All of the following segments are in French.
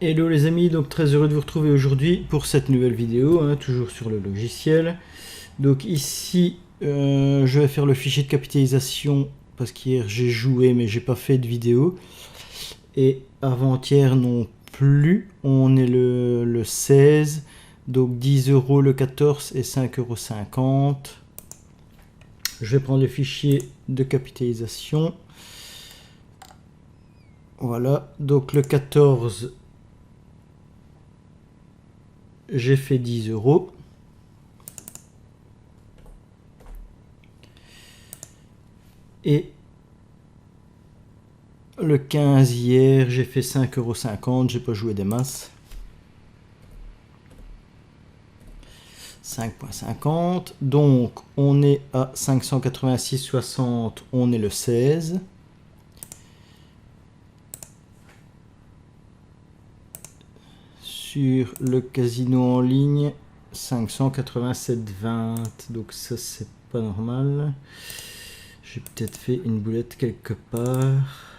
Hello les amis, donc très heureux de vous retrouver aujourd'hui pour cette nouvelle vidéo, toujours sur le logiciel. Donc ici, je vais faire le fichier de capitalisation parce qu'hier j'ai joué mais j'ai pas fait de vidéo. Et avant-hier non plus, on est le 16, donc 10 € le 14 et 5,50 €. Je vais prendre le fichier de capitalisation. Voilà, donc le 14, j'ai fait 10 €. Et le 15 hier, j'ai fait 5,50 €. J'ai pas joué des masses. 5,50. Donc on est à 586,60. On est le 16. Sur le casino en ligne, 587,20. Donc ça c'est pas normal. J'ai peut-être fait une boulette quelque part.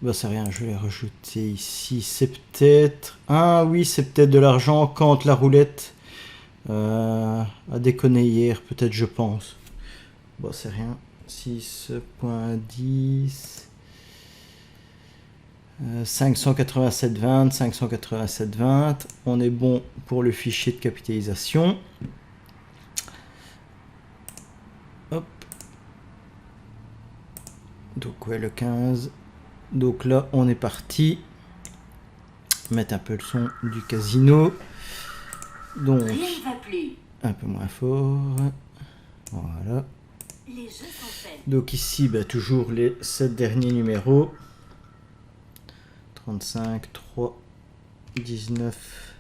Bah c'est rien, je vais rajouter ici. C'est peut-être... Ah oui, c'est peut-être de l'argent quand la roulette a déconné hier, peut-être, je pense. Bon, c'est rien. 6,10. 587,20, 587,20. On est bon pour le fichier de capitalisation. Hop. Donc ouais, le 15. Donc là, on est parti. Mettre un peu le son du casino. Donc, un peu moins fort. Voilà. Donc ici, bah, toujours les 7 derniers numéros. 35, 3, 19,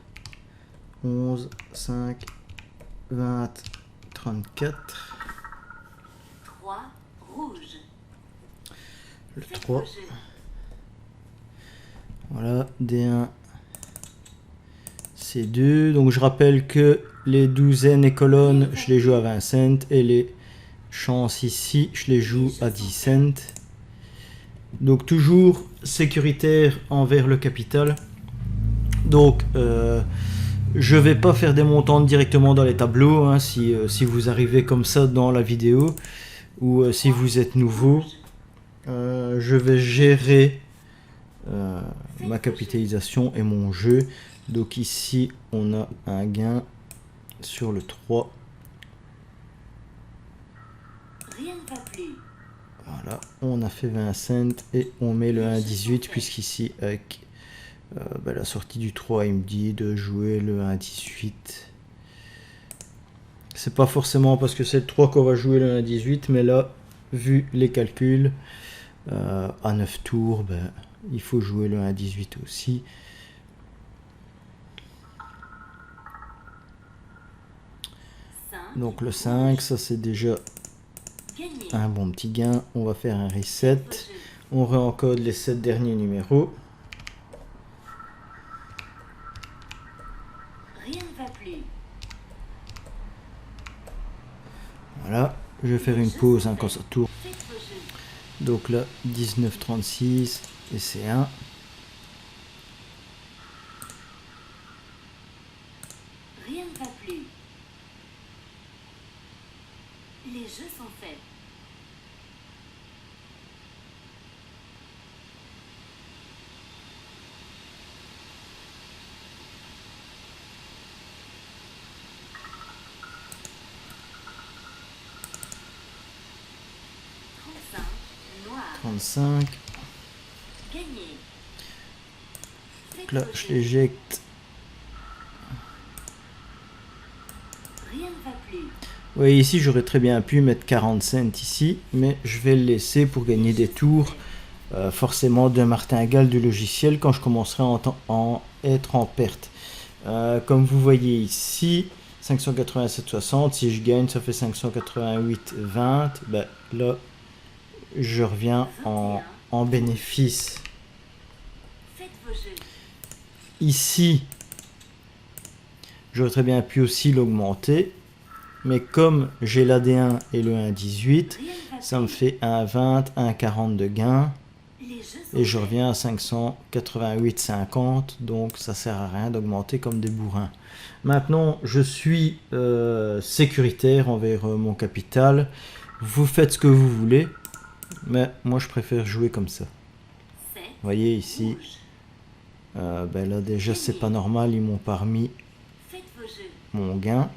11, 5, 20, 34. 3, rouge. Le 3. Voilà, D1, C2. Donc je rappelle que les douzaines et colonnes, je les joue à 20 cents. Et les chances ici, je les joue à 10 cents. Donc toujours sécuritaire envers le capital. Donc je vais pas faire des montants directement dans les tableaux, si vous arrivez comme ça dans la vidéo, ou si vous êtes nouveau. Je vais gérer ma capitalisation et mon jeu. Donc ici on a un gain sur le 3. Rien ne va plus. Voilà, on a fait 20 cents et on met le 1,18 puisqu'ici avec la sortie du 3 il me dit de jouer le 1,18. C'est pas forcément parce que c'est le 3 qu'on va jouer le 1,18, mais là vu les calculs à 9 tours, il faut jouer le 1,18 aussi. Donc le 5, ça c'est déjà un bon petit gain. On va faire un reset. On réencode les 7 derniers numéros. Rien ne va plus. Voilà, je vais faire une pause quand ça tourne. Donc là, 19,36 et c'est 1. Rien ne va plus. Les jeux sont faits. Noir. 35. Gagné. Donc là, je l'éjecte. Rien ne va plus. Oui, ici, j'aurais très bien pu mettre 40 cents ici, mais je vais le laisser pour gagner des tours. Forcément de martingale du logiciel quand je commencerai à être en perte. Comme vous voyez ici, 587,60, si je gagne, ça fait 588,20. Là, je reviens en bénéfice Ici, j'aurais très bien pu aussi l'augmenter. Mais comme j'ai l'AD1 et le 1,18, Rien ne va ça me plus. fait 1,20, 1,40 de gain. Les jeux sont Et je faits. reviens à 588,50. Donc ça sert à rien d'augmenter comme des bourrins. Maintenant, je suis sécuritaire envers mon capital. Vous faites ce que vous voulez. Mais moi, je préfère jouer comme ça. 7 Vous voyez ici, rouge. ben là déjà c'est pas normal. Ils m'ont pas remis Faites vos jeux. mon gain.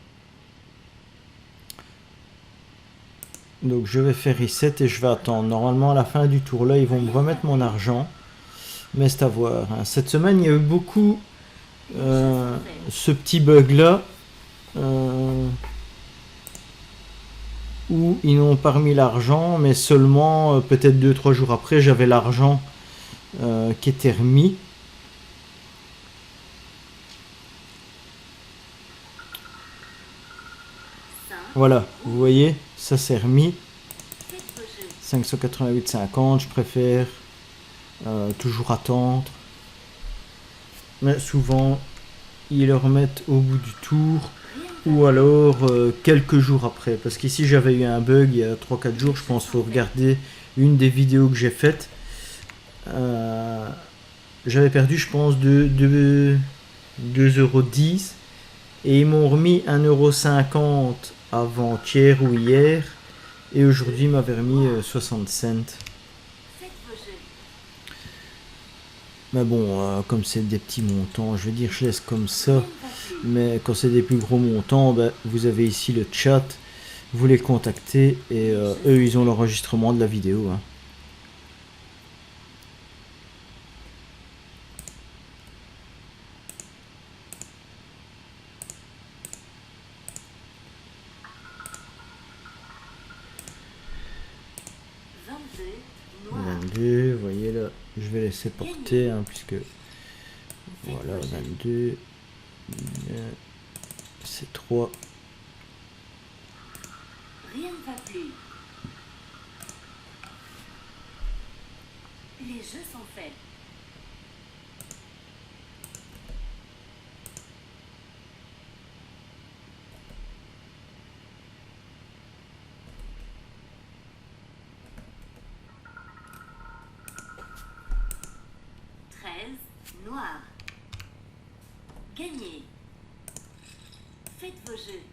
Donc je vais faire reset et je vais attendre. Normalement à la fin du tour là ils vont me remettre mon argent. Mais c'est à voir. Hein. Cette semaine il y a eu beaucoup ce petit bug là. Où ils n'ont pas remis l'argent. Mais seulement peut-être 2-3 jours après j'avais l'argent qui était remis. Voilà, vous voyez, ça c'est remis. Faites vos jeux. 588,50, je préfère toujours attendre. Mais souvent, ils le remettent au bout du tour Rien ne ou alors quelques jours après. Parce qu'ici, j'avais eu un bug il y a 3-4 jours, je pense qu'il faut regarder une des vidéos que j'ai faites. J'avais perdu, je pense, 2,10 € et ils m'ont remis 1,50 € avant-hier ou hier. Et aujourd'hui, ils m'avaient remis 60 cents. Faites vos jeux. Mais bon, comme c'est des petits montants, je veux dire, je laisse comme ça. Rien ne va plus. Mais quand c'est des plus gros montants, ben, vous avez ici le chat. Vous les contactez et eux, ils ont l'enregistrement de la vidéo. Hein. Noir. 22, vous voyez là, je vais laisser porter, hein, puisque Faites voilà, vos jeux. 22, c'est 3. Rien ne va plus. Les jeux sont faits. Noir. Gagné. Faites vos jeux.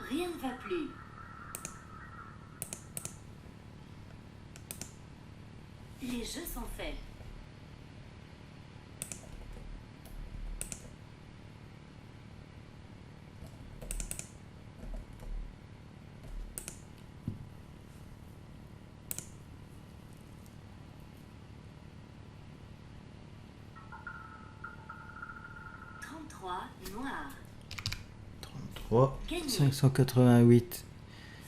Rien ne va plus. Les jeux sont faits. Noir. 33, 588,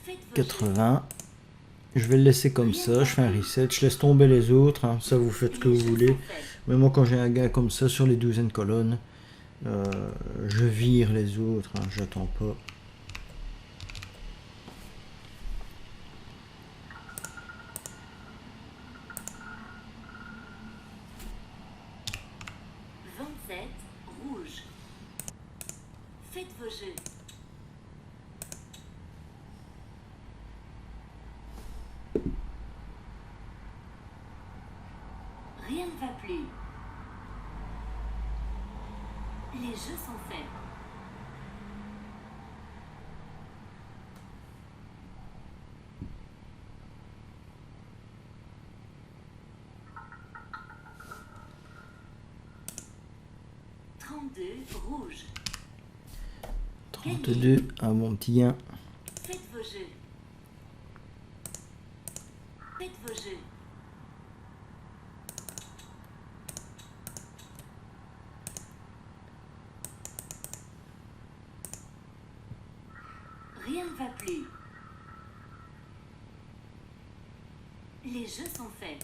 Faites vos jeux. 80. Je vais le laisser comme ça, je fais un reset, je laisse tomber les autres, hein, ça vous faites ce que Les vous jeux voulez. sont faits. Mais moi quand j'ai un gain comme ça sur les 12 colonnes, je vire les autres, hein, j'attends pas. Rouge. Faites vos jeux. Rien ne va plus. Les jeux sont faits. Rouge. 32, un bon petit gain. Faites vos jeux. Faites vos jeux. Rien ne va plus. Les jeux sont faits.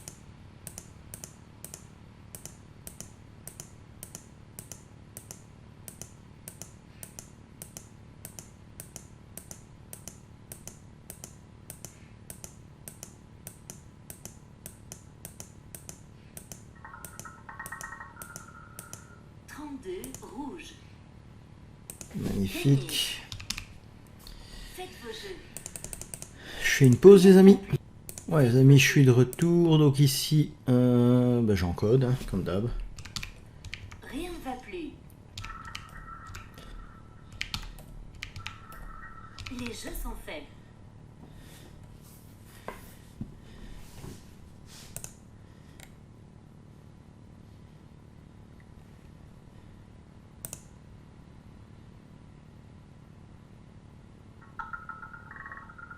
32 rouge. Magnifique. Faites vos jeux. Je fais une pause les amis. Ouais les amis, je suis de retour. Donc ici, j'encode, hein, comme d'hab. Rien ne va plus. Les jeux sont faits.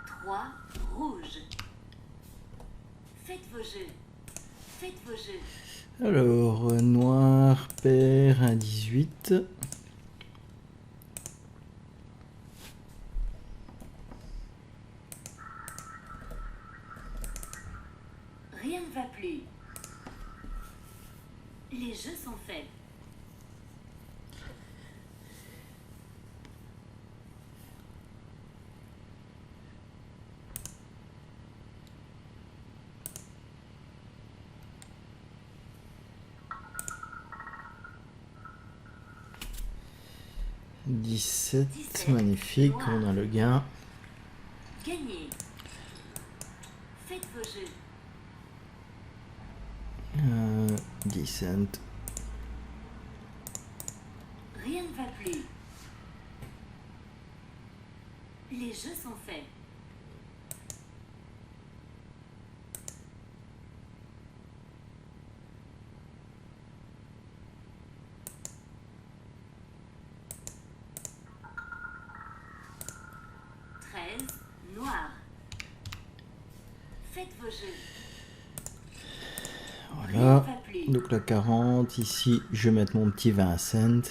Trois rouge. Faites vos jeux. Faites vos jeux. Alors, noir, pair, un 18. Rien ne va plus. Les jeux sont faits. Dix-sept, 17, magnifique, noir. on a le gain. Gagnez. Faites vos jeux. 10 cents. Rien ne va plus. Les jeux sont faits. Noir. Faites vos jeux. Rien Voilà. ne va plus. Donc la 40, ici je vais mettre mon petit 20 cents.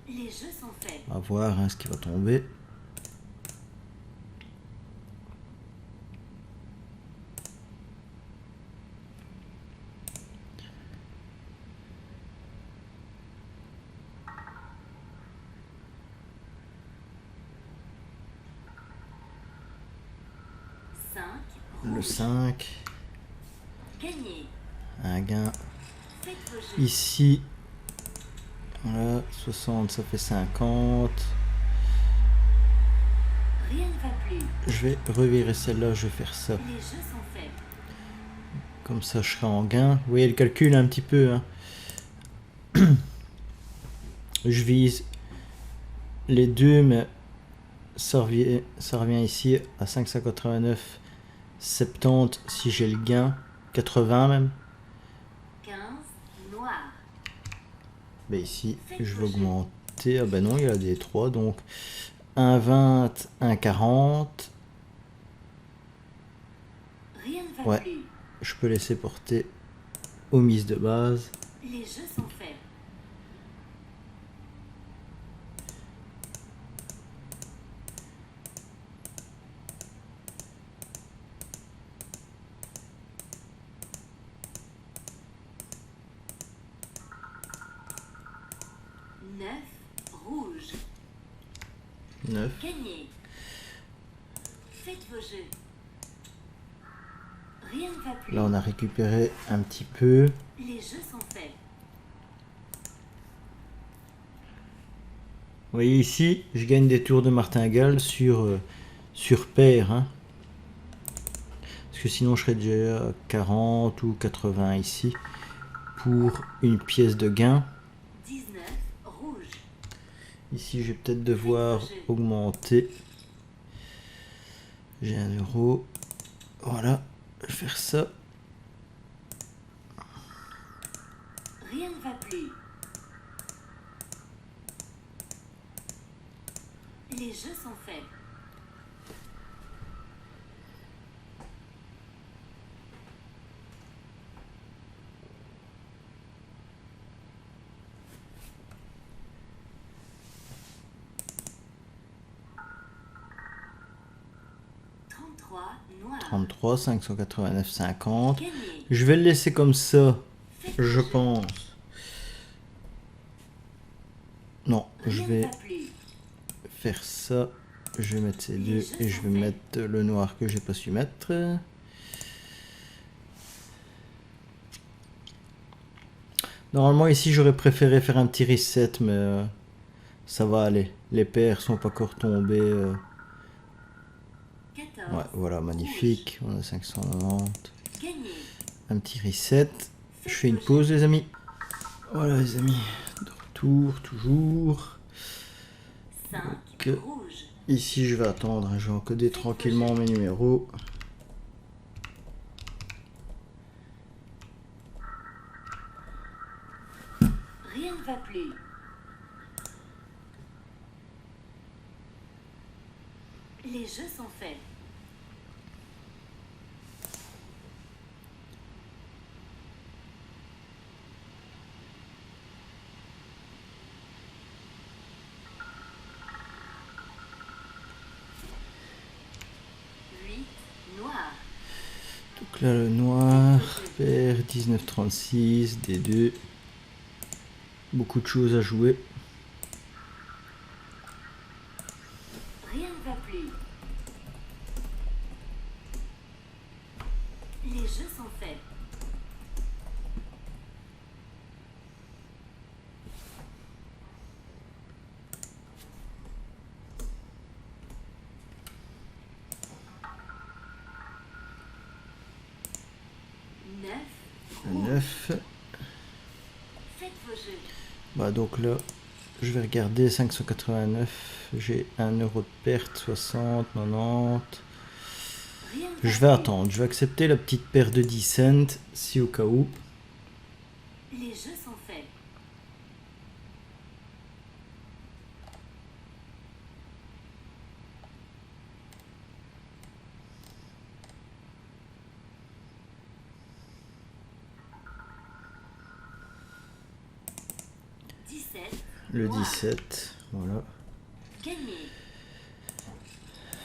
Les jeux sont faits. On va voir hein, ce qui va tomber. Le Rouge. 5, Gagnez. un gain. Faites vos jeux. Ici, voilà, 60, ça fait 50. Rien ne va plus. Je vais revirer celle-là, je vais faire ça. Les jeux sont faits. Comme ça, je serai en gain. Vous voyez le calcul un petit peu. Hein. Je vise les deux, mais ça revient ici à 589, 70 si j'ai le gain, 80 même. 15 noir. Mais ici, je vais augmenter. Ah ben non, il y a des 3, donc 1,20, 1,40. Rien ne va Ouais. plus. Je peux laisser porter aux mises de base. Les jeux sont faits. Rouge. 9. Gagnez. Faites vos jeux. Rien ne va plus. Là, on a récupéré un petit peu. Les jeux sont faits. Vous voyez ici, je gagne des tours de martingale sur paire. Hein. Parce que sinon, je serais déjà à 40 ou 80 ici pour une pièce de gain. 19 rouge. Ici, je vais peut-être devoir augmenter. J'ai 1 euro. Voilà, je vais faire ça. Rien ne va plus. Les jeux sont faits. Noir. 33, 589, 50. Gagné. Je vais le laisser comme ça, Faites je vos jeux. pense. Non, je Rien ne vais va plus. faire ça. Je vais mettre ces deux jeux et je sont vais faits. mettre le noir que j'ai pas su mettre. Normalement ici j'aurais préféré faire un petit reset, mais ça va aller. Les paires sont pas encore tombées. 14. Ouais, voilà, magnifique. On a 590. Gagné. Un petit reset. Je fais une pause les amis. Voilà les amis. De retour, toujours. 5. Donc, Rouge. ici je vais attendre. Je vais encoder tranquillement mes numéros. Rien ne va plus. Les jeux sont faits. Huit. Noir. Donc là le noir. Paire 1936. D2. Beaucoup de choses à jouer. Rien ne va plus. Les jeux sont faits. Neuf. 9. Faites vos jeux. Bah donc là, je vais regarder 589. J'ai 1 euro de perte, 60, 90. Rien ne va Je vais plus. attendre. Je vais accepter la petite paire de 10 cents, si au cas où. Les jeux sont faits. Le Noir. 17, voilà. Gagné.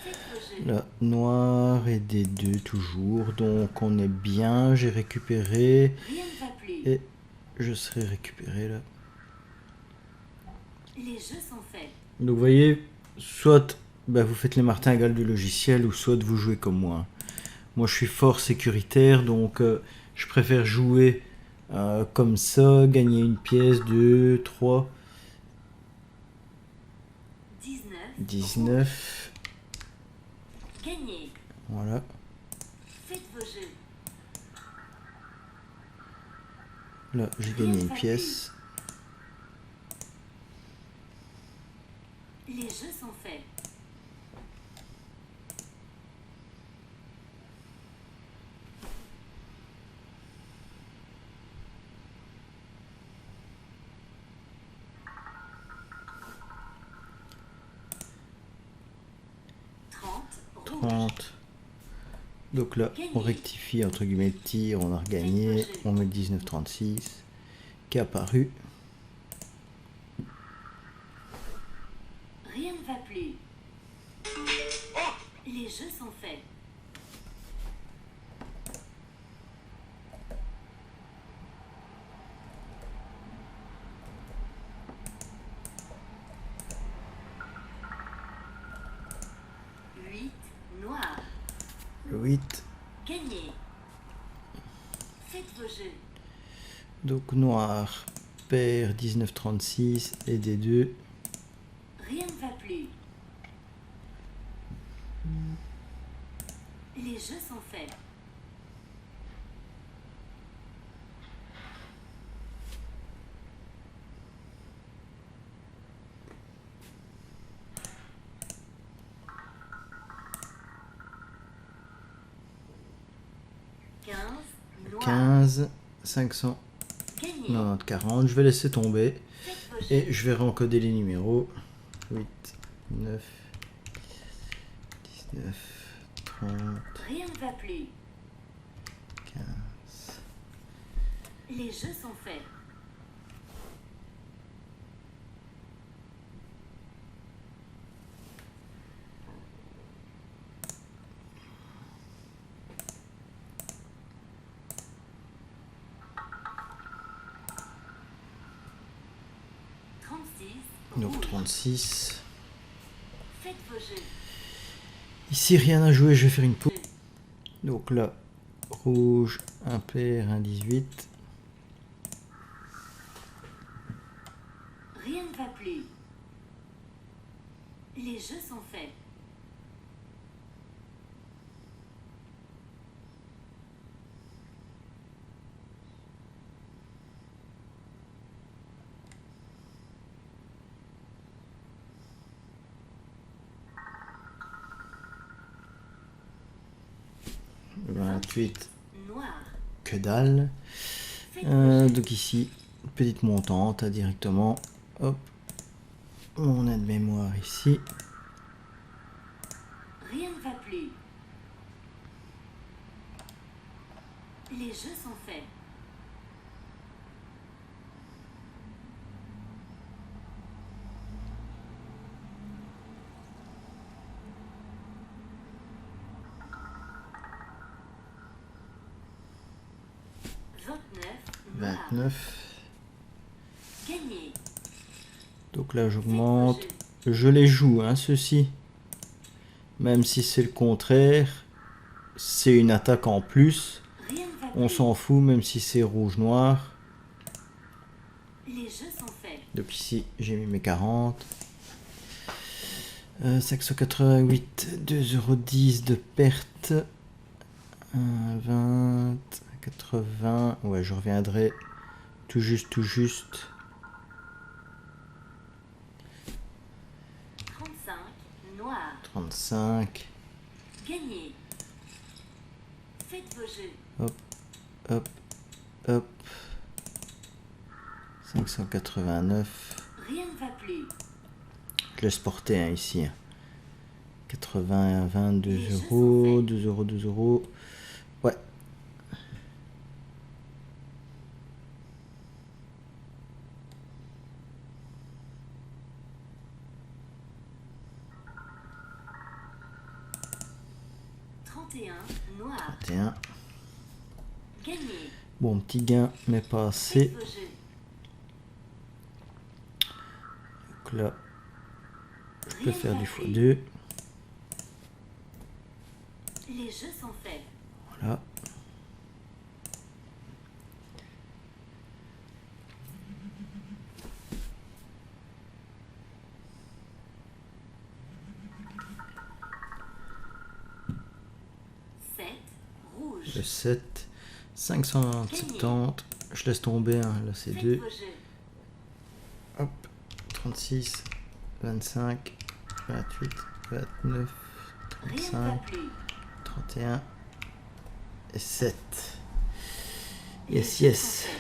Faites vos jeux. Là, noir et des 2 toujours. Donc on est bien. J'ai récupéré. Rien ne va plus. Et je serai récupéré là. Les jeux sont faits. Donc vous voyez, soit bah, vous faites les martingales du logiciel, ou soit vous jouez comme moi. Moi je suis fort sécuritaire, donc je préfère jouer comme ça, gagner une pièce, 2, 3, 19. 19. Gagné. Voilà. Faites vos jeux. Là j'ai gagné une pièce. Les jeux sont faits. Rouge. 30. Donc là on rectifie entre guillemets le tir, on a regagné. On met 19,36 qui est apparu. Rien ne va plus. Les jeux sont faits. Huit. Noir. Le 8. Gagné. Faites vos jeux. Donc noir, paire 19,36 et des 2. Rien ne va plus. Les jeux sont faits. Noir. 15, 500, Gagné. 90, 40. Je vais laisser tomber Faites vos jeux. et je vais rencoder les numéros. 8, 9, 19, 30, Rien ne va plus. 15. Les jeux sont faits. Donc Rouge. 36. Faites vos jeux. Ici rien à jouer, je vais faire une pause. Donc là, rouge, un pair, un 18. Rien ne va plus. Les jeux sont faits. Le 28, Noir. que dalle. Faites vos jets. Donc ici, petite montante directement. Hop, mon aide-mémoire ici. Rien ne va plus. Les jeux sont faits. Noir. 29. Gagné. Donc là, Faites vos j'augmente. jeux. Je les joue, hein, ceux-ci. Même si c'est le contraire, c'est une attaque en plus. Rien ne va On plus. s'en fout, même si c'est rouge-noir. Les jeux sont faits. Donc ici, j'ai mis mes 40. 588, 2,10 € de perte. 20, 80. Ouais, je reviendrai tout juste, tout juste. 35. Noir. 35. Gagné. Faites vos jeux. Hop, hop, hop. 589. Rien ne va plus. Je laisse porter hein, ici. 80, 22 Les jeux sont €, faits. 2 €, 2 €. Ouais. Noir. 31. Gagné. Bon, petit gain, mais pas Faites assez. vos jeux. Donc là, je peux Rien faire ne du va plus. x2. Les jeux sont faits. Voilà. Rouge. Le 7. 570. Je laisse tomber. Hein. Là, c'est Faites 2. vos jeux. Hop. 36. 25. 28. 29. Rien ne va 35. plus. 31. Et 7. Les Yes, jeux yes. sont faits.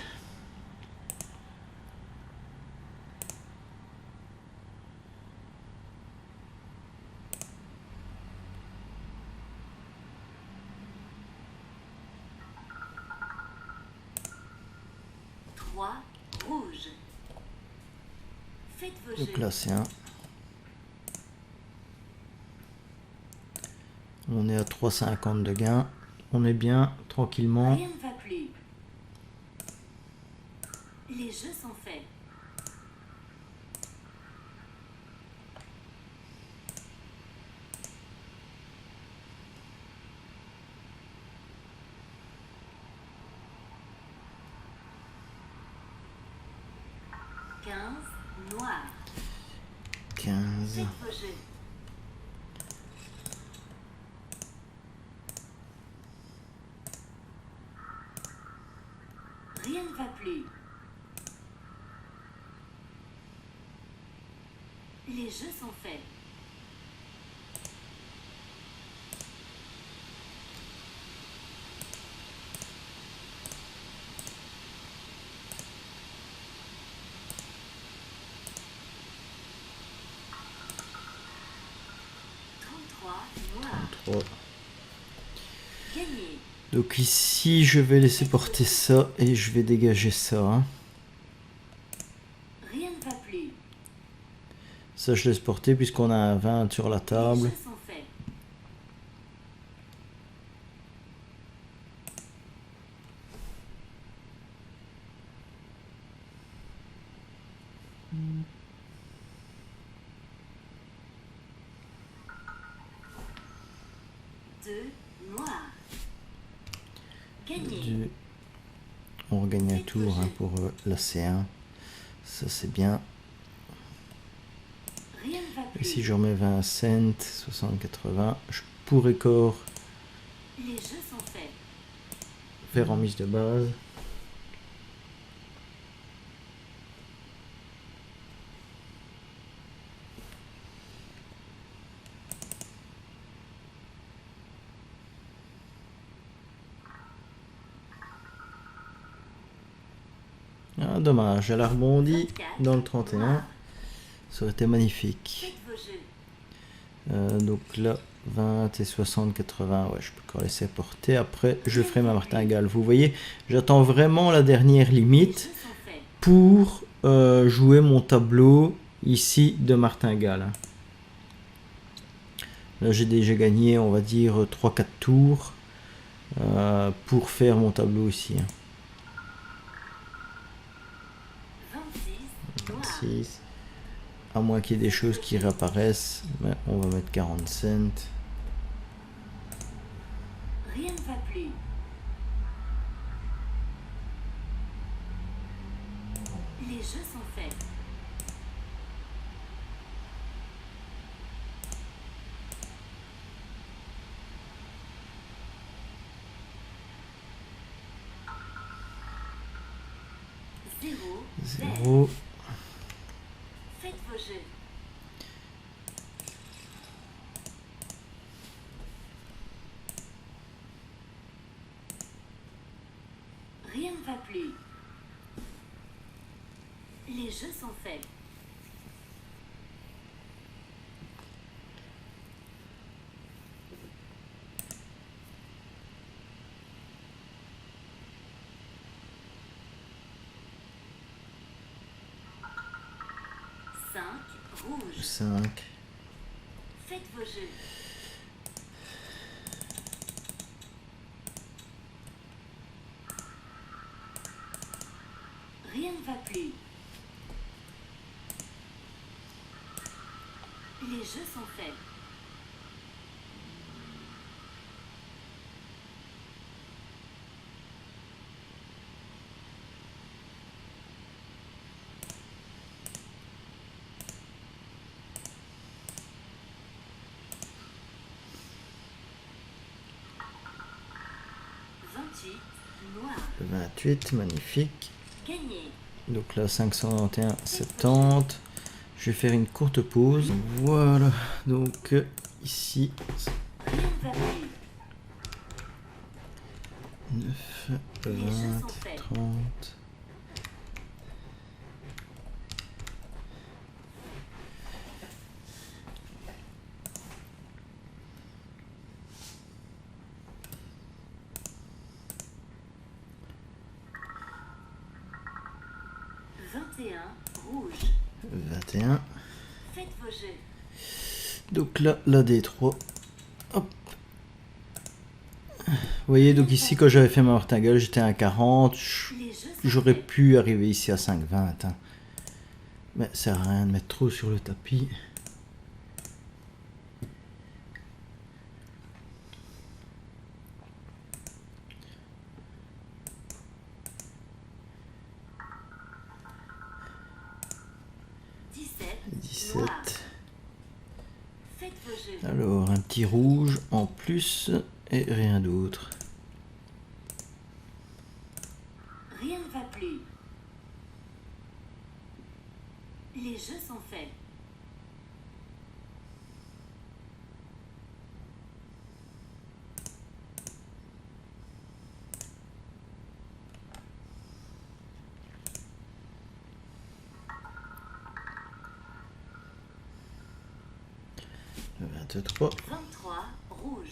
Trois. Rouge. Faites vos Donc jeux. là, c'est un. On est à 3,50 de gain. On est bien, tranquillement. Rien ne va plus. Les jeux sont faits. Noir. 15. Faites vos jeux. Rien ne va plus. Les jeux sont faits. Noir. 3. Gagné. Donc ici, je vais laisser porter ça et je vais dégager ça. Hein. Rien ne va plus. Ça, je laisse porter puisqu'on a un 20 sur la Les table. jeux sont faits. Deux. Noir. Gagné. 2. On regagne un tour hein, pour la C1. Ça, c'est bien. plus. Et si je remets 20 cents, 60, 80, je pourrais encore Les jeux sont faits. faire en mise de base. Ah, dommage, elle a rebondi 24 dans le 31. noirs. Ça aurait été magnifique. Faites vos jeux. Donc là, 20 et 60, 80, ouais, je peux encore laisser porter. Après, je ferai ma martingale. Vous voyez, j'attends vraiment la dernière Les limite jeux sont faits. pour jouer mon tableau ici de martingale. Là, j'ai déjà gagné, on va dire, 3-4 tours pour faire mon tableau ici. 26 noirs. 6. À moins qu'il y ait des choses qui réapparaissent, mais on va mettre 40 cents. Rien ne va plus. Les jeux sont faits. Zéro. 0. Faites vos jeux. Rien ne va plus. Les jeux sont faits. Cinq rouges. 5. Faites vos jeux. Rien ne va plus. Les jeux sont faits. Noir. 28, magnifique. Gagné. Donc là, 591, 70. Je vais faire une courte pause. Voilà, donc ici, Rien ne va plus. 9, Les jeux 20, sont faits. 30. Rouge. 21. Faites vos jeux. Donc là, la D3. Hop. Vous voyez, donc ici, quand j'avais fait ma martingale, j'étais à 40. Les jeux sont J'aurais faits. pu arriver ici à 5,20. Hein. Mais ça sert à rien de mettre trop sur le tapis. Noir. 17. Faites vos jeux. Alors, un petit rouge en plus et rien d'autre. Rien ne va plus. Les jeux sont faits. Le 23. 23 rouge.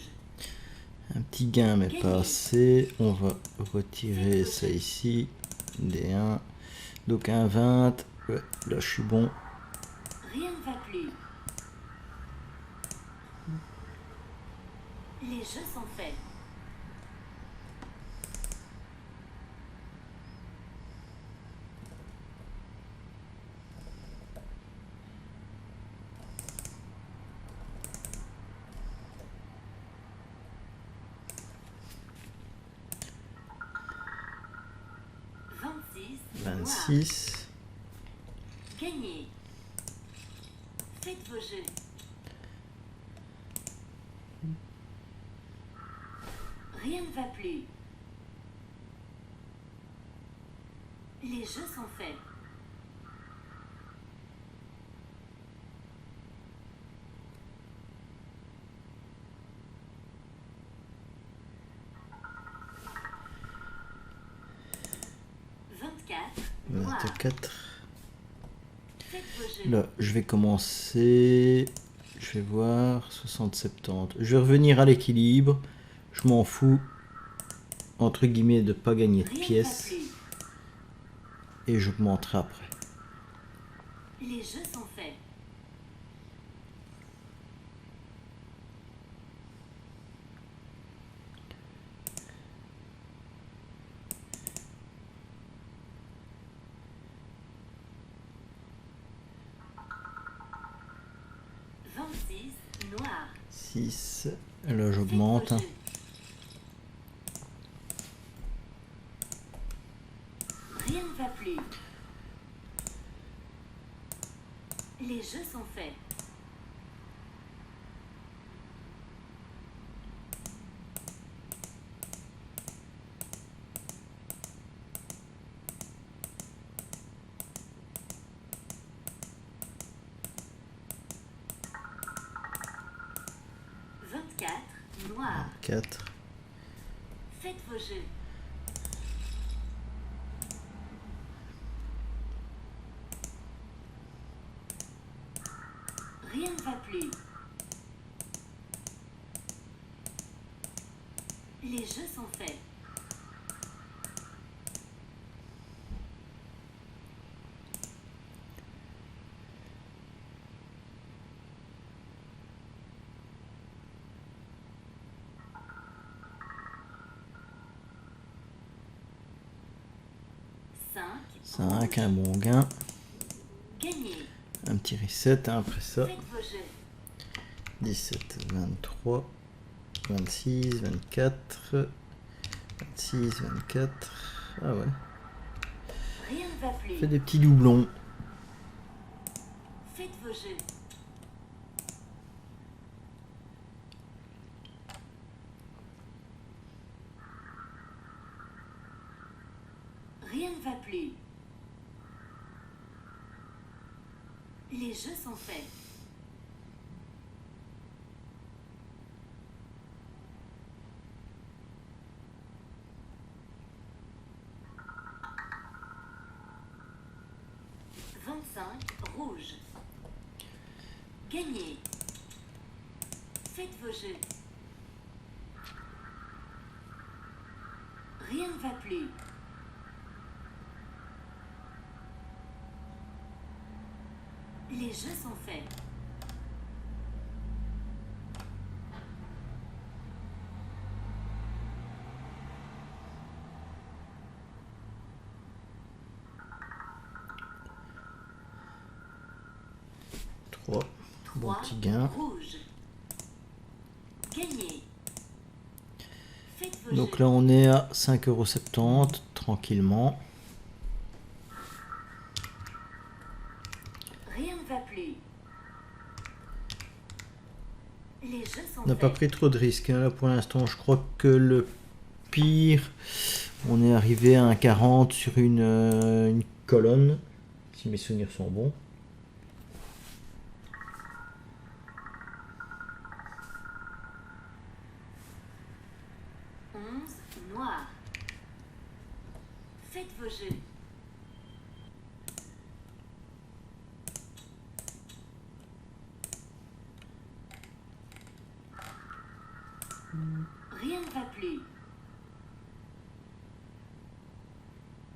Un petit gain mais pas assez. On va retirer ça ici. D1. Donc un 20. Ouais, là je suis bon. Rien ne va plus. Les jeux sont faits. Noir. 26. Gagné. Faites vos jeux. Rien ne va plus. Les jeux sont faits. Noir. 24. Faites vos jeux. Là, je vais commencer. Je vais voir. 60-70. Je vais revenir à l'équilibre. Je m'en fous, entre guillemets, de pas gagner de Rien ne va pièces. plus. Et j'augmenterai après. Les jeux sont faits. Noir. 6. Là, j'augmente. Faites vos jeux. Rien ne va plus. Les jeux sont faits. Noir. 4. Faites vos jeux. Rien ne va plus. Les jeux sont faits. Cinq. 5. Un bon gain. Gagné. Un petit reset hein, après ça. Faites vos jeux. 17, 23, 26, 24, 26, 24. Ah ouais. Rien ne va plus. Fait des petits doublons. Faites vos jeux. Rien ne va plus. Les jeux sont faits. Rouge. Gagné. Faites vos jeux. Rien ne va plus. Les jeux sont faits. Bon petit gain. Rouge. Gagné. Faites vos Donc jeux. là on est à 5,70 € tranquillement. Rien ne va plus. Les jeux sont On n'a pas faits. pris trop de risques hein, là pour l'instant. Je crois que le pire, on est arrivé à un 40 sur une colonne, si mes souvenirs sont bons. Noir. Faites vos jeux. Rien ne va plus.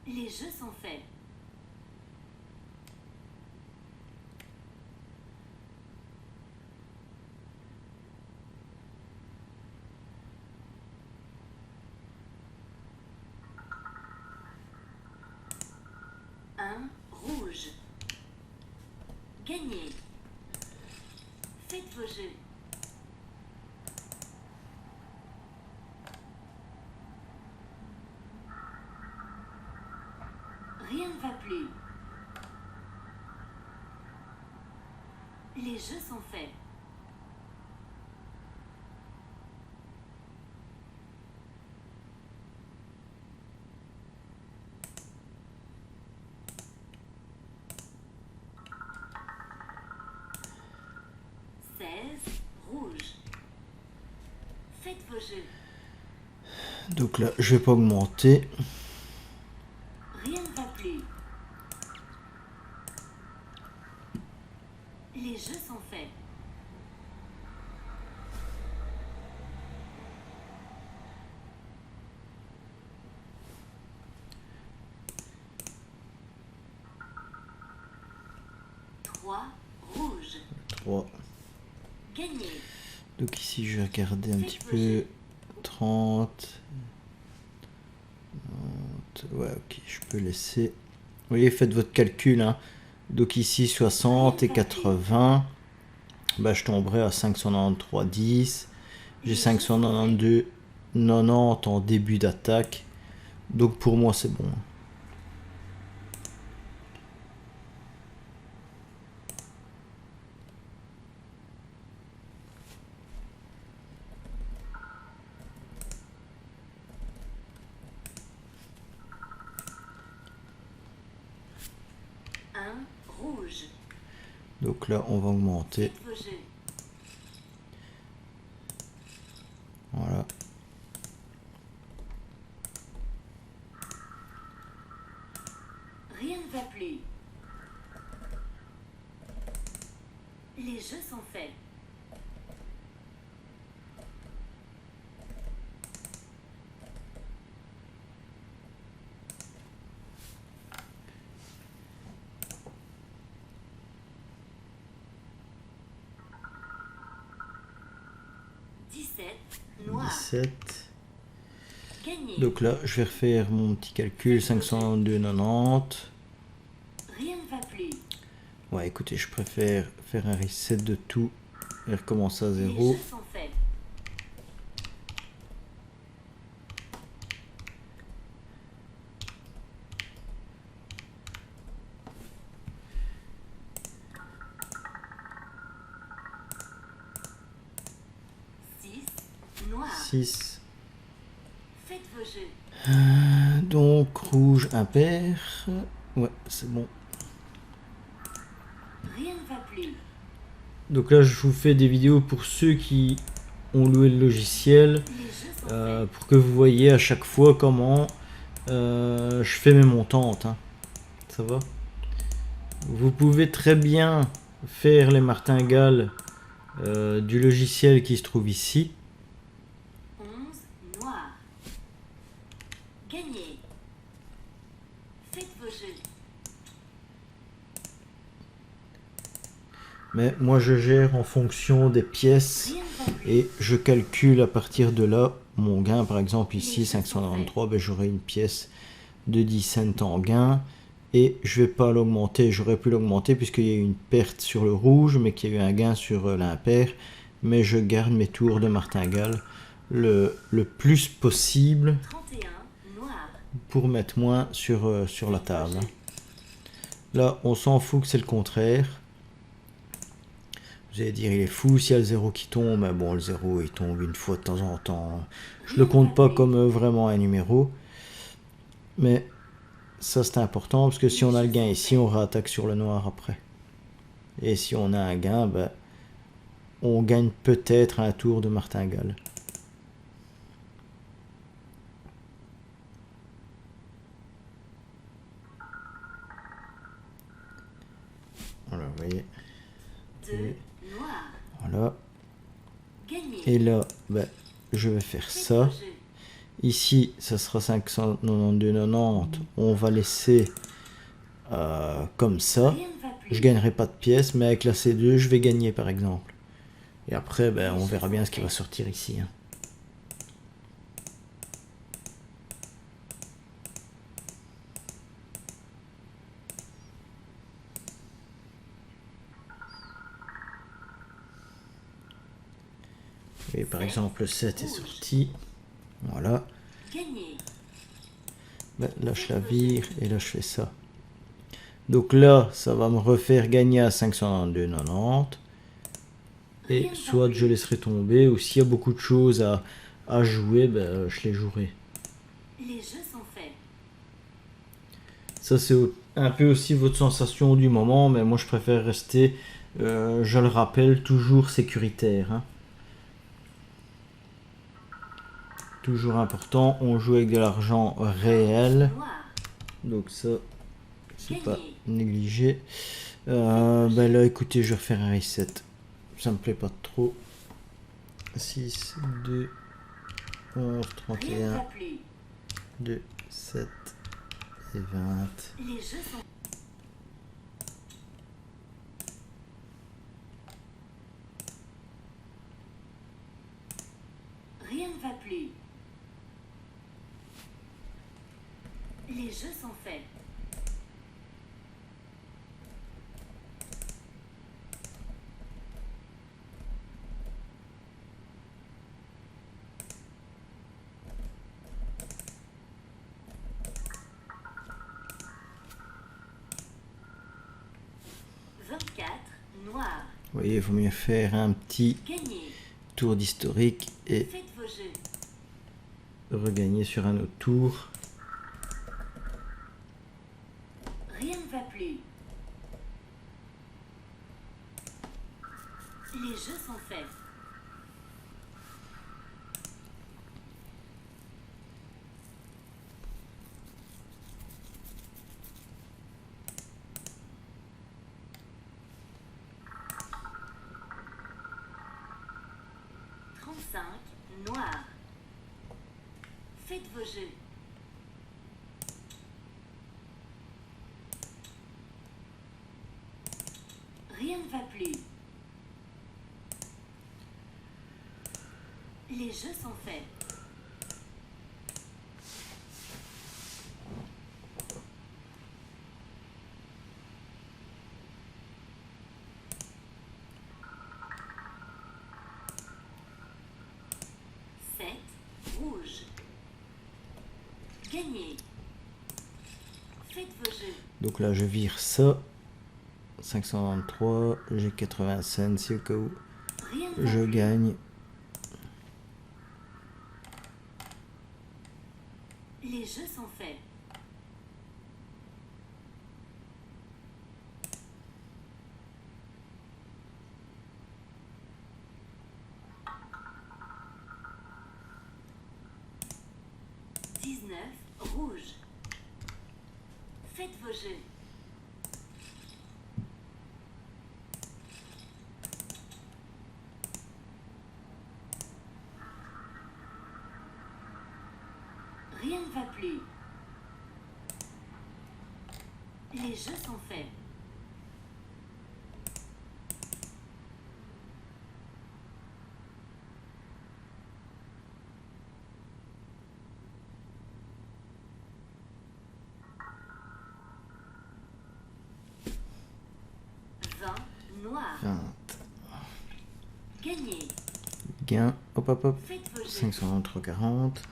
Les jeux sont faits. Rouge. Gagné. Faites vos jeux. Rien ne va plus. Les jeux sont faits. Rouge. Faites vos jeux. Donc là, je vais pas augmenter. Rien ne va plus. Les jeux sont faits. Trois rouges. 3. Gagné. Donc ici, je vais regarder un petit Faites vos peu. jeux. 30. Ouais, ok, je peux laisser. Vous voyez, faites votre calcul. Hein. Donc ici, 60 et 80. Bah, je tomberai à 593,10. J'ai 592,90 en début d'attaque. Donc pour moi, c'est bon. Un rouge. Donc là, on va augmenter. Faites vos jeux. Voilà. Rien ne va plus. Les jeux sont faits. Noir. 17. Gagné. Donc là, je vais refaire mon petit calcul. 592,90. Rien ne va plus. Ouais, écoutez, je préfère faire un reset de tout et recommencer à Les 0. jeux sont faits. Noir. 6. Faites vos jeux. Donc rouge impair. Ouais, c'est bon. Rien ne va plus. Donc là, je vous fais des vidéos pour ceux qui ont loué le logiciel, Les jeux sont faits. pour que vous voyez à chaque fois comment je fais mes montantes. Hein. Ça va? Vous pouvez très bien faire les martingales du logiciel qui se trouve ici. 11 noir. Gagné. Faites vos jeux. Mais moi, je gère en fonction des pièces. Rien ne va plus. Et je calcule à partir de là mon gain. Par exemple ici 593, ben, j'aurai une pièce de 10 cents en gain. Et je vais pas l'augmenter, j'aurais pu l'augmenter puisqu'il y a eu une perte sur le rouge, mais qu'il y a eu un gain sur l'impair. Mais je garde mes tours de martingale le plus possible 31 noir. pour mettre moins sur la table. Là, on s'en fout que c'est le contraire. Vous allez dire, il est fou s'il y a le 0 qui tombe. Mais bon, le 0, il tombe une fois de temps en temps. Je le compte pas comme vraiment un numéro. Mais ça, c'est important parce que si on a le gain ici, on réattaque sur le noir après. Et si on a un gain, ben, on gagne peut-être un tour de martingale. Voilà, vous voyez. 2 noir. Voilà. Gagné. Et là, ben, je vais faire Faites ça. vos jeux. Ici, ça sera 592,90. On va laisser comme ça. Rien ne va plus. Je gagnerai pas de pièces, mais avec la C2, je vais gagner par exemple. Et après, ben, on verra bien ce qui va sortir ici. Hein. Et par exemple, le 7 est sorti. Voilà. Gagné. Ben, là, je la vire et là, je fais ça. Donc là, ça va me refaire gagner à 592,90. et soit je laisserai tomber, ou s'il y a beaucoup de choses à jouer, ben, je les jouerai. Les jeux sont faits. Ça c'est un peu aussi votre sensation du moment, mais moi je préfère rester, je le rappelle, toujours sécuritaire. Hein. Toujours important, on joue avec de l'argent réel, Noir. donc ça c'est pas Gagné. négligé. Ben là écoutez, je vais refaire un reset, ça me plaît pas trop. 6, 2, 11, Rien ne va 31, plus. 2, 7 et 20. Les jeux sont... Rien ne va plus. Les jeux sont faits. Noir. Vous voyez, il vaut mieux faire un petit Gagné. tour d'historique et Faites vos jeux. regagner sur un autre tour. Rien ne va plus. Les jeux sont faits. Noir. Faites vos jeux. Rien ne va plus. Les jeux sont faits. Rouge. Gagné. Faites vos jeux. Donc là, je vire ça. 523, j'ai 80 cents, si au cas où Rien ne va je plus. gagne. Les jeux sont faits. Rouge. Faites vos jeux. Rien ne va plus. Les jeux sont faits. Noir. 20. Gagné. Gain. Hop hop hop. Faites vos jeux. 523, 40.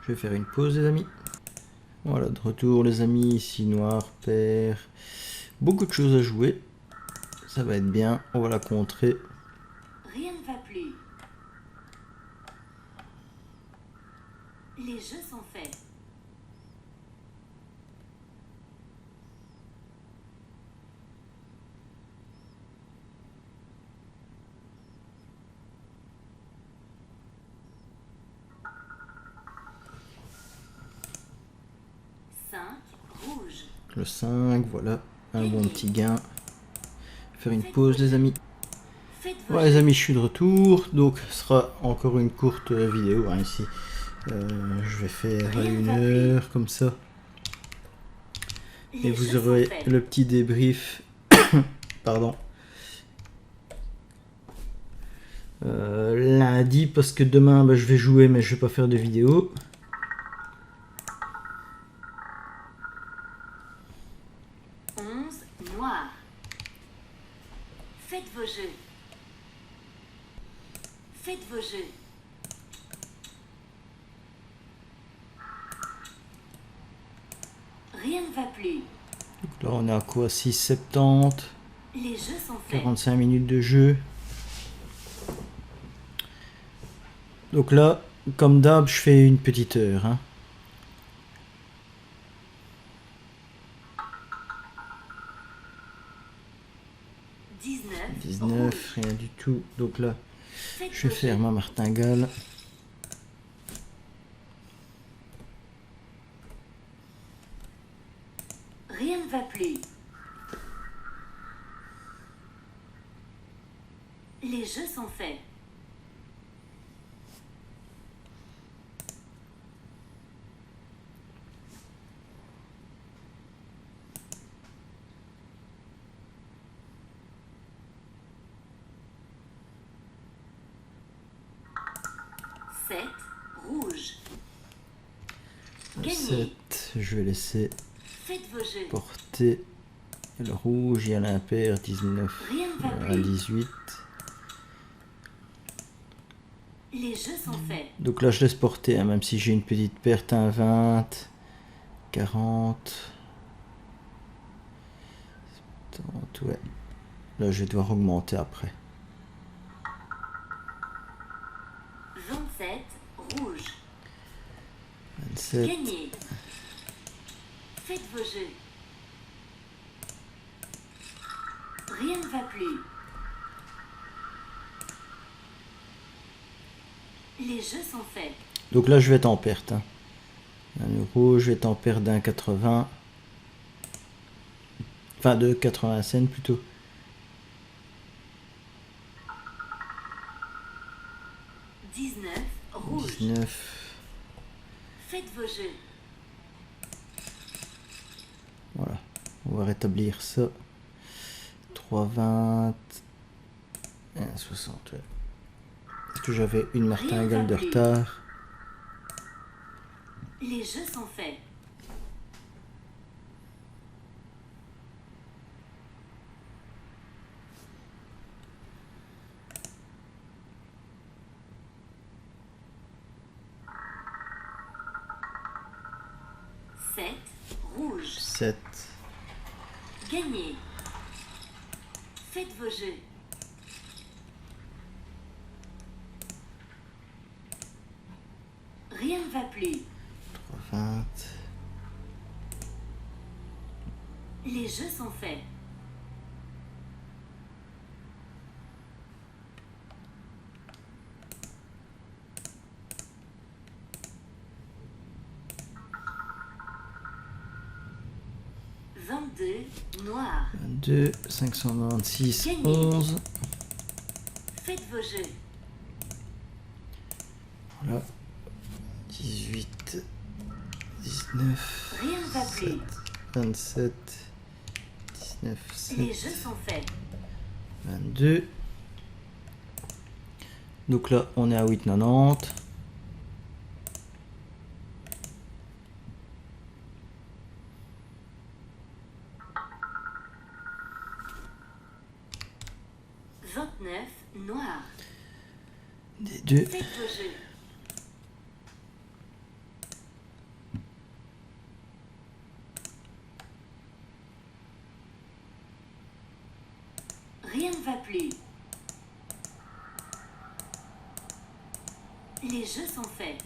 Je vais faire une pause les amis. Voilà, de retour les amis, ici noir, pair. Beaucoup de choses à jouer. Ça va être bien, on va la contrer. Rien ne va plus. Les jeux sont faits. Rouge. Le 5, voilà, un bon petit gain. Faire une pause les amis. Faites vos Voilà les amis, je suis de retour. Donc ce sera encore une courte vidéo hein, ici. Je vais faire 1 heure comme ça. Et vous aurez le petit débrief. Pardon. Lundi parce que demain bah, je vais jouer mais je vais pas faire de vidéo. Noir. Faites vos jeux. Faites vos jeux. Rien ne va plus. Donc là on est à quoi, 6,70. Les jeux sont faits. 45 minutes de jeu. Donc là, comme d'hab, je fais une petite heure. Hein. 19, rien du tout. Donc là, Faites je vais vos faire jeux. ma martingale. Rien ne va plus. Les jeux sont faits. Sept, rouge. Gagné. 7, je vais laisser Faites vos jeux. porter le rouge. Il y a l'impair, 19, Rien ne va un plus. 18. Les jeux sont faits. Donc là, je laisse porter, hein, même si j'ai une petite perte, un 20, 40. 70, ouais. Là, je vais devoir augmenter après. 27, rouge. 27. Gagné. Faites vos jeux. Rien ne va plus. Les jeux sont faits. Donc là, je vais être en perte. Hein. Un euro, je vais être en perte d'un 80. Enfin, de 80 cents plutôt. 19, rouge. 19. Faites vos jeux. Voilà. On va rétablir ça. 3,20. 1,60. Ouais. Parce que j'avais une martingale de retard. Les jeux sont faits. Sept, rouge. 7. Gagné. Faites vos jeux. Rien ne va plus. 3,20. Les jeux sont faits. Noir. 22, 596, Gagné. 11. Faites vos jeux. Voilà. 18, 19, Rien ne va plus. 27, 19, Les 7, jeux sont faits. 22. Donc là, on est à 8,90. Noir. Des 2. Faites vos jeux. Rien ne va plus. Les jeux sont faits.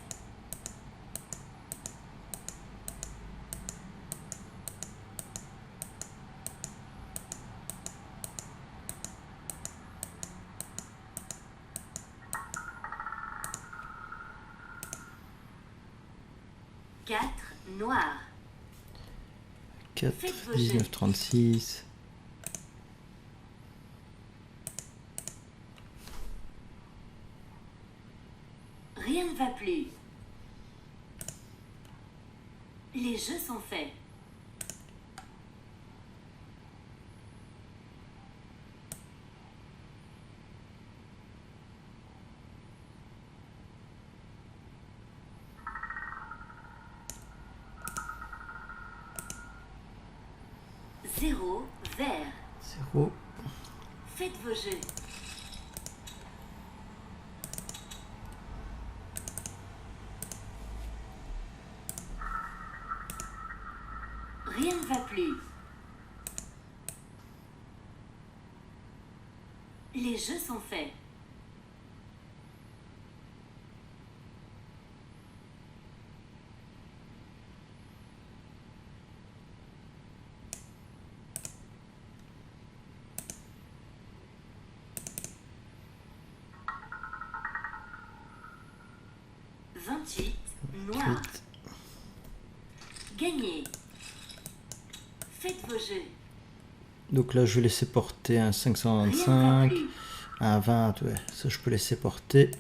Quatre, noir. 4, Faites vos 19, jeux. 36. Rien ne va plus. Les jeux sont faits. Zéro, vert. 0. Faites vos jeux. Rien ne va plus. Les jeux sont faits. Vingt-huit, noir. Gagné. Faites vos jeux. Donc là, je vais laisser porter un Rien ne va 525, plus. un 20, ouais, ça je peux laisser porter.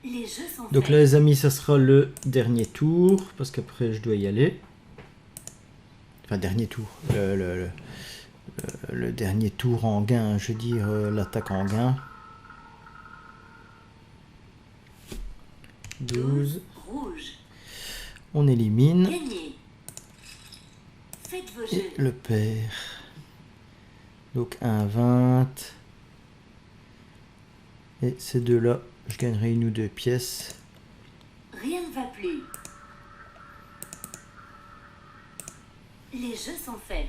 Les jeux sont Donc faits. là, les amis, ça sera le dernier tour, parce qu'après, je dois y aller. Enfin, dernier tour. Le dernier tour en gain, je veux dire l'attaque en gain. 12. Rouge. On élimine. Gagné. Faites vos Et jeux. le père. Donc un 20. Et ces deux-là, je gagnerai une ou deux pièces. Rien ne va plus. Les jeux sont faits.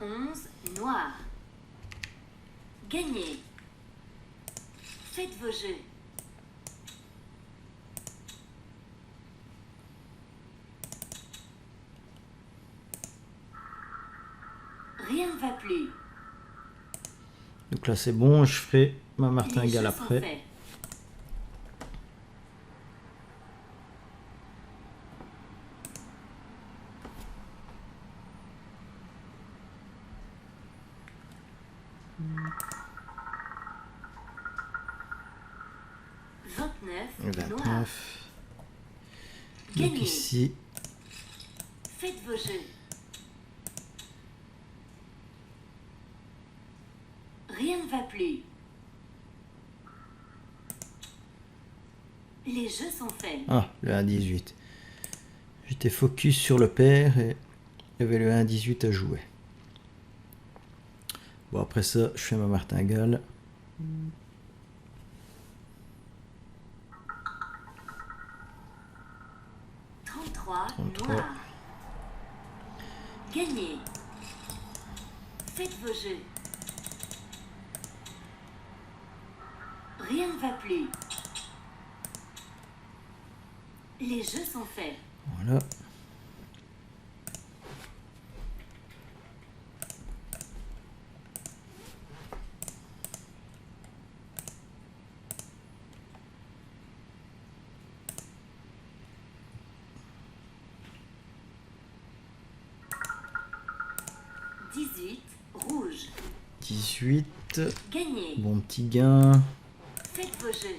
Onze, noir. Gagné. Faites vos jeux. Rien ne va plus. Donc là, c'est bon, je ferai ma Les martingale jeux sont après. faits. Vingt-neuf, noir. 29. Donc Gagné. ici, Faites vos jeux. Rien ne va plus. Les jeux sont faits. ah, le 1-18. J'étais focus sur le père et il y avait le 1-18 à jouer. Bon, après ça, je fais ma martingale. Trente-trois, 33. noir. Gagné. Faites vos jeux. Rien ne va plus. Les jeux sont faits. Voilà. Dix-huit, rouge. 18. Gagné. Bon petit gain. Faites vos jeux.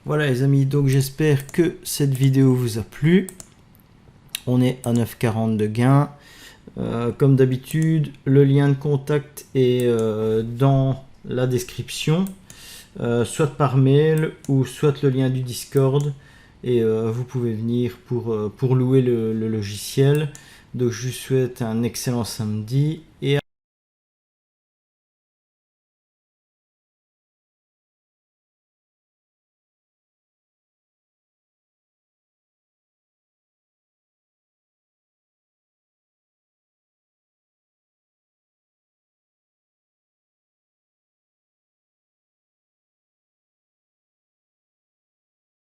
Voilà les amis, donc j'espère que cette vidéo vous a plu. On est à 9,40 de gain. Comme d'habitude, le lien de contact est dans la description, soit par mail ou soit le lien du Discord. Et vous pouvez venir pour louer le logiciel. Donc je vous souhaite un excellent samedi et